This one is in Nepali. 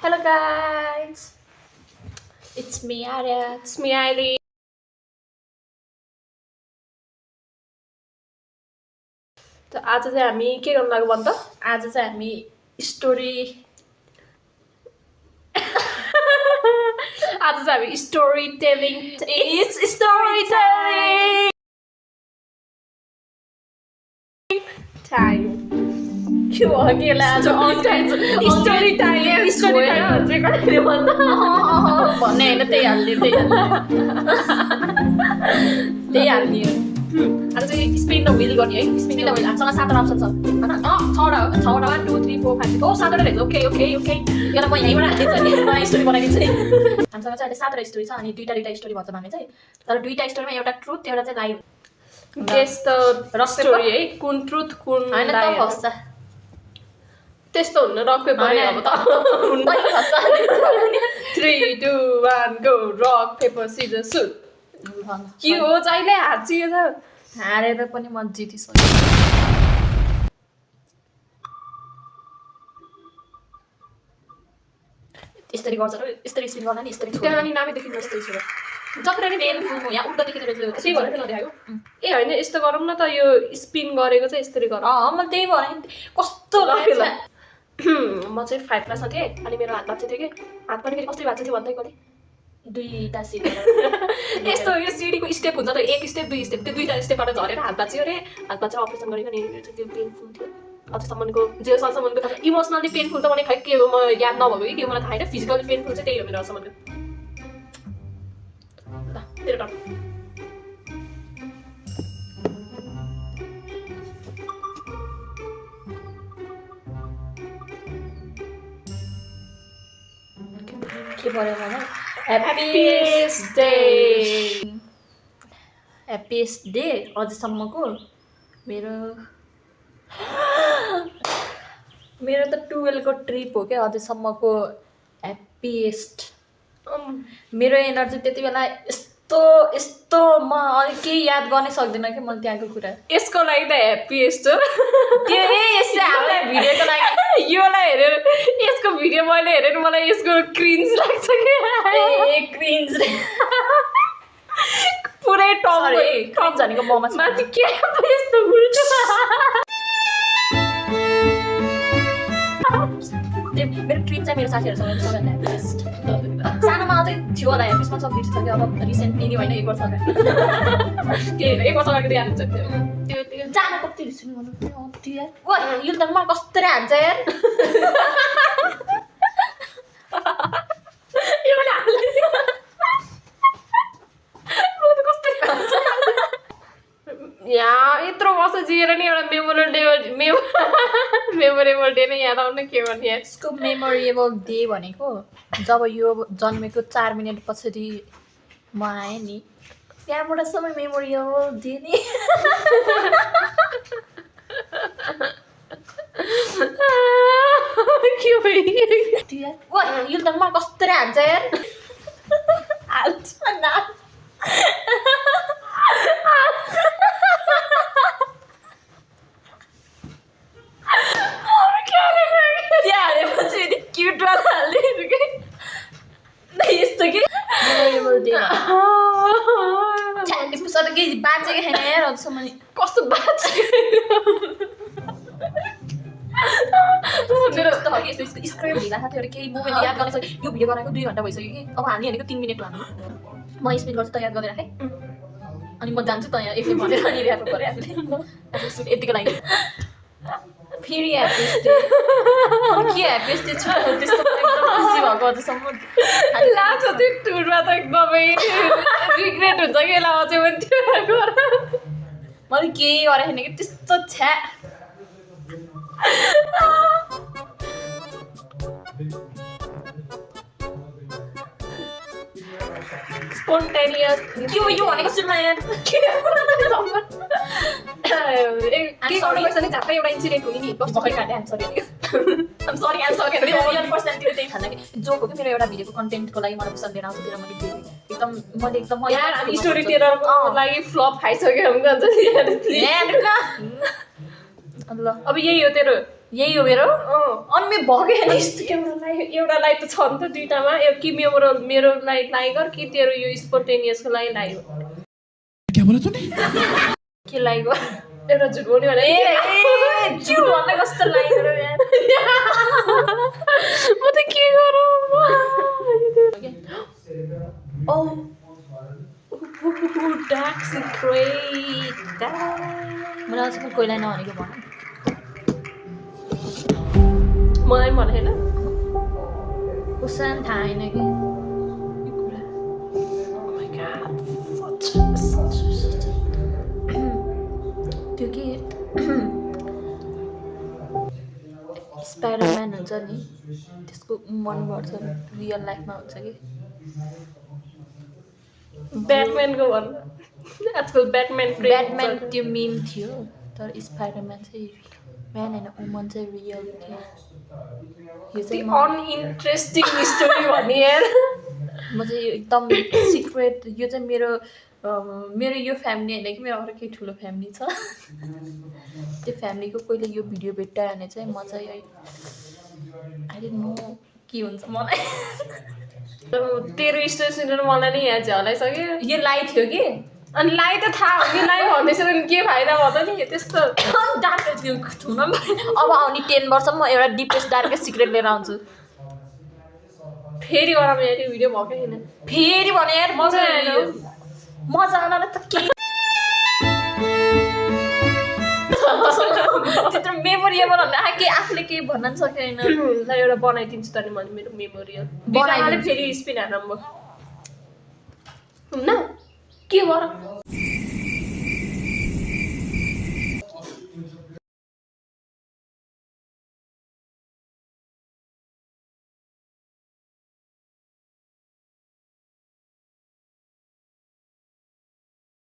Hello guys, it's me Arya. It's me, Ailey. So, आज चाहिँ हामी के गर्न लाग्यो भन्दा आज चाहिँ हामी स्टोरी आज चाहिँ हामी story telling It's storytelling time के हो अघिला आज स्टोरी टाइम स्टोरी भन्दा भन्ने होइन त्यही हाल्ने आज चाहिँ स्पिन र व्हिल गर्ने है स्पिन ल हामीसँग 7वटा अप्सन छ हैन 6वटा हो 6वटा 1 2 3 4 5 6 7वटा रहेछ ओके ओके ओके यसलाई म यहीँबाट हालिदिन्छु नि नयाँ स्टोरी बनाइदिन्छु नि हामीसँग चाहिँ अहिले 7वटा स्टोरी छ अनि दुईटा स्टोरी भन्छौँ हामी चाहिँ तर दुईटा स्टोरीमा एउटा ट्रुथ एउटा चाहिँ लाइ गेस द स्टोरी है कुन ट्रुथ कुन हैन त फस्छ त्यस्तो हुन्न रक पेपर अब त हुन्न फस्छ 3 2 1 go rock paper scissor shoot के हो जहिले हात चियो छ हारेर पनि म जितिसकेँ यसरी गर्छ र यसरी स्पिन गर्दा नि यसरी छोड्छ त्यहाँ अनि नामै देखिन्छ जस्तो छ जक्रै नि पेनफुल यहाँ उल्टा देखेर त्यही भनेर नदेखाएको ए होइन यस्तो गरौँ न त यो स्पिन गरेको चाहिँ यसरी गरौँ म त्यही भने कस्तो लाग्यो म चाहिँ 5 क्लासमा थिएँ अनि मेरो हात बाँच्यो थियो कि हात पनि फेरि कस्तै बाँच्यो थियो भन्दै कहिले दुईटा सिट यस्तो यो सिडीको स्टेप हुन्छ त एक स्टेप दुई स्टेप त्यो दुईटा स्टेपबाट झरेर हात बाँच्यो अरे हात बाँचेर अपरेसन गरेको नि त्यो पेनफुल थियो अझसम्मको जे सालसम्मको इमोसनली पेनफुल त मलाई खै के हो म याद नभएको कि के हो मलाई थाहा होइन फिजिकली पेनफुल चाहिँ त्यही हो मेरो अझसम्मको ल तेरो टर्न के पर्यो मलाई ह्याप्पिएस्ट डे ह्याप्पिएस्ट डे अझसम्मको मेरो मेरो त 12 को ट्रिप हो क्या अझसम्मको ह्याप्पिएस्ट मेरो एनर्जी त्यति बेला यस्तो यस्तो म अलिक केही याद गर्नै सक्दिनँ कि मैले त्यहाँको कुरा यसको लागि त ह्याप्पिएस्ट हो त्यो यसै हामीलाई भिडियोको लागि योलाई हेरेर यसको भिडियो मैले हेरेर मलाई यसको क्रिन्ज लाग्छ कि क्रिन्ज पुरै टप क्रिन्ज भनेको ममा माथि के यस्तो उल्टो मेरो ट्रिप चाहिँ मेरो साथीहरूसँग सबैभन्दा ह्याप्पिएस्ट सानोमा चाहिँ थियो होला ह्याप्पिएस्टमा सब बिर्सिसक्यो अब रिसेन्टली होइन 1 वर्ष अगाडि के 1 वर्ष अगाडि याद हुन्छ त्यो त्यो जान कति रिस नि भन्नु यार ओ यो त मलाई कस्तरी हान्छ यार यो मलाई यहाँ यत्रो वर्ष जिएर नि एउटा मेमोरेबल डे नै याद आउन के भन्ने यसको मेमोरेबल डे भनेको जब यो जन्मेको 4 मिनट पछाडि म आएँ नि त्यहाँबाट सबै मेमोरेबल डे नि के भयो ओ यो त मलाई कस्तरी हान्छ यार हाल्छ न यस्तो कि मेमोरेबल डे सधैँ केही बाँचेको छैन यार अझसम्म कस्तो बाँच्यो मेरो यस्तो यस्तो स्क्रिप्ट ढिला थियो अरे केही मोमेन्ट याद गर्न सक्यो यो भिडियो बनाएको 2 घन्टा भइसक्यो कि अब हाल्ने भनेको 3 मिनट हाल्नु म स्पिन गर्छु तयार गरेर राखेँ अनि म जान्छु त यहाँ एकले भनेर अनि ऱ्याप गरेँ हामीले यतिको लागि फेरि ह्याप्पिएस्ट डे के ह्याप्पिएस्ट डे छ त्यस्तो एकदम खुसी भएको अझसम्म लाग्छ त्यो टुरमा त एकदमै रिग्रेट हुन्छ कि यसलाई अझै पनि त्यो मैले केही गरेको छैन कि त्यस्तो छ्या स्पोन्टेनियस यो भनेको सुन्नु यार के गर्नुपर्छ नि झ्याप्पै एउटा इन्सिडेन्ट हुने नि भर्खर काटेँ आम सरी मेरो पर्सनालिटी त्यही खाना कि जोक हो कि मेरो एउटा भिडियोको कन्टेन्टको लागि मलाई पैसा लिएर आउँछ त्यसलाई मैले एकदम यार स्टोरी टेलरको लागि फ्लप खाइसक्यो हामी ल अब यही हो तेरो यही हो मेरो अनि मेरो भगेन एउटालाई त छ नि त दुईटामा कि मेरोलाई लाइ गर कि तेरो यो स्पोन्टेनियसको लागि लाइ हो के लाइ गर एउटा झुट बोल्यो भने झुट भन्दा कस्तो लाग्यो यार म त के गरौँ ओ डार्क सिक्रेट मलाई चाहिँ कोहीलाई नभनेको भन मलाई मन होइन कुसन थाहा होइन कि त्यो के स्पाइडरम्यान हुन्छ नि त्यसको मन पर्छ रियल लाइफमा हुन्छ कि ब्याटम्यानको भन् आजकल ब्याटम्यान त्यो मिम थियो तर स्पाइडरम्यान चाहिँ म्यान होइन वुमन चाहिँ रियल थियो यो चाहिँ अनइन्ट्रेस्टिङ स्टोरी भन्ने यार म चाहिँ एकदम सिक्रेट यो चाहिँ मेरो यो फ्यामिली होइन कि मेरो अर्कै ठुलो फ्यामिली छ त्यो फ्यामिलीको कहिले यो भिडियो भेट्टायो भने चाहिँ म चाहिँ आई डोन्ट नो के हुन्छ मलाई तेरो स्टोरी सुनेर मलाई नै यहाँ चाहिँ हलाइसक्यो यो लाइ थियो कि अनि लाइ त थाहा हो कि लाइ भन्दैछ भने के फाइदा भयो त नि त्यस्तो डार्क त्यो छुन अब आउने 10 वर्षमा म एउटा डिपेस्ट डार्केस्ट सिक्रेट लिएर आउँछु फेरि गरौँ यार यो भिडियो भएकै छैन फेरि भने यार मजा आएन मजा आउन त के त्यत्रो मेमोरिएबल भन्दा के आफूले केही भन्न पनि सकेन ल एउटा बनाइदिन्छु त नि मैले मेरो मेमोरियल बनाइदिन्छु। फेरि स्पिन हाल्नु म हुन्न के गर